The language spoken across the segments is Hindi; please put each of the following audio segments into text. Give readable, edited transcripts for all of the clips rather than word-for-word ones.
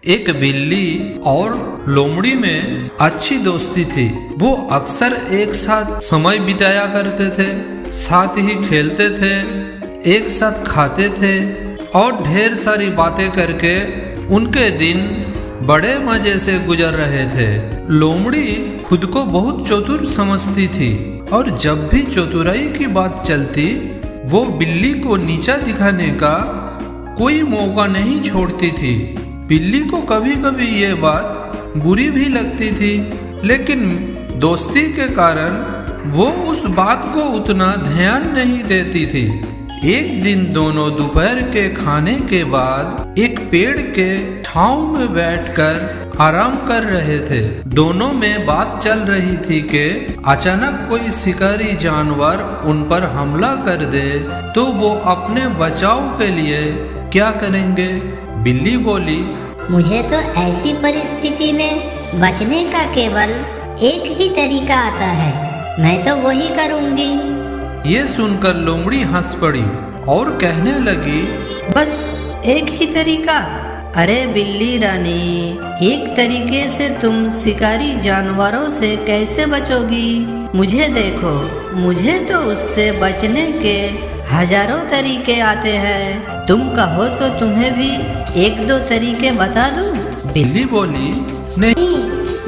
एक बिल्ली और लोमड़ी में अच्छी दोस्ती थी। वो अक्सर एक साथ समय बिताया करते थे, साथ ही खेलते थे, एक साथ खाते थे और ढेर सारी बातें करके उनके दिन बड़े मजे से गुजर रहे थे। लोमड़ी खुद को बहुत चतुर समझती थी और जब भी चतुराई की बात चलती वो बिल्ली को नीचा दिखाने का कोई मौका नहीं छोड़ती थी। बिल्ली को कभी कभी ये बात बुरी भी लगती थी, लेकिन दोस्ती के कारण वो उस बात को उतना ध्यान नहीं देती थी। एक दिन दोनों दोपहर के खाने के बाद एक पेड़ के छांव में बैठकर आराम कर रहे थे। दोनों में बात चल रही थी कि अचानक कोई शिकारी जानवर उन पर हमला कर दे तो वो अपने बचाव के लिए क्या करेंगे। बिल्ली बोली, मुझे तो ऐसी परिस्थिति में बचने का केवल एक ही तरीका आता है, मैं तो वही करूंगी। ये सुनकर लोमड़ी हंस पड़ी और कहने लगी, बस एक ही तरीका? अरे बिल्ली रानी, एक तरीके से तुम शिकारी जानवरों से कैसे बचोगी? मुझे देखो, मुझे तो उससे बचने के हजारों तरीके आते हैं। तुम कहो तो तुम्हें भी एक दो तरीके बता दूं? बिल्ली बोली, नहीं,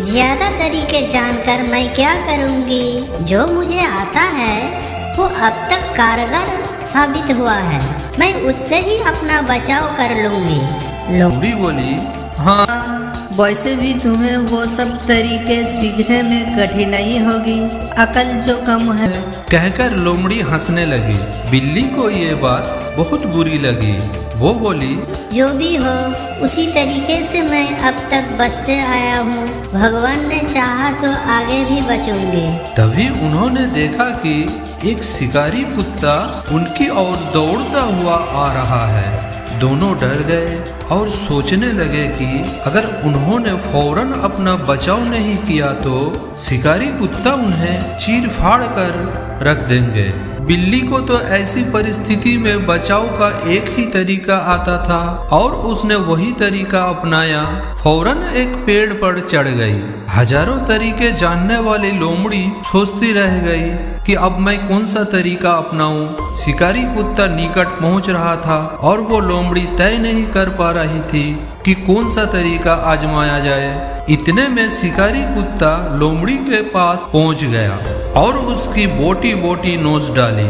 ज्यादा तरीके जानकर मैं क्या करूंगी? जो मुझे आता है वो अब तक कारगर साबित हुआ है, मैं उससे ही अपना बचाव कर लूंगी। लोमड़ी बोली, हाँ, वैसे भी तुम्हें वो सब तरीके सीखने में कठिनाई होगी, अकल जो कम है। कहकर लोमड़ी हंसने लगी। बिल्ली को ये बात बहुत बुरी लगी। वो बोली, जो भी हो, उसी तरीके से मैं अब तक बचते आया हूँ। भगवान ने चाहा तो आगे भी बचूंगी। तभी उन्होंने देखा कि एक शिकारी कुत्ता उनकी ओर दौड़ता हुआ आ रहा है। दोनों डर गए और सोचने लगे कि अगर उन्होंने फौरन अपना बचाव नहीं किया तो शिकारी कुत्ता उन्हें चीर फाड़ कर रख देंगे। बिल्ली को तो ऐसी परिस्थिति में बचाव का एक ही तरीका आता था और उसने वही तरीका अपनाया। फौरन एक पेड़ पर चढ़ गई। हजारों तरीके जानने वाली लोमड़ी सोचती रह गई कि अब मैं कौन सा तरीका अपनाऊं। शिकारी कुत्ता निकट पहुंच रहा था और वो लोमड़ी तय नहीं कर पा रही थी कि कौन सा तरीका आजमाया जाए। इतने में शिकारी कुत्ता लोमड़ी के पास पहुंच गया और उसकी बोटी बोटी नोच डाली।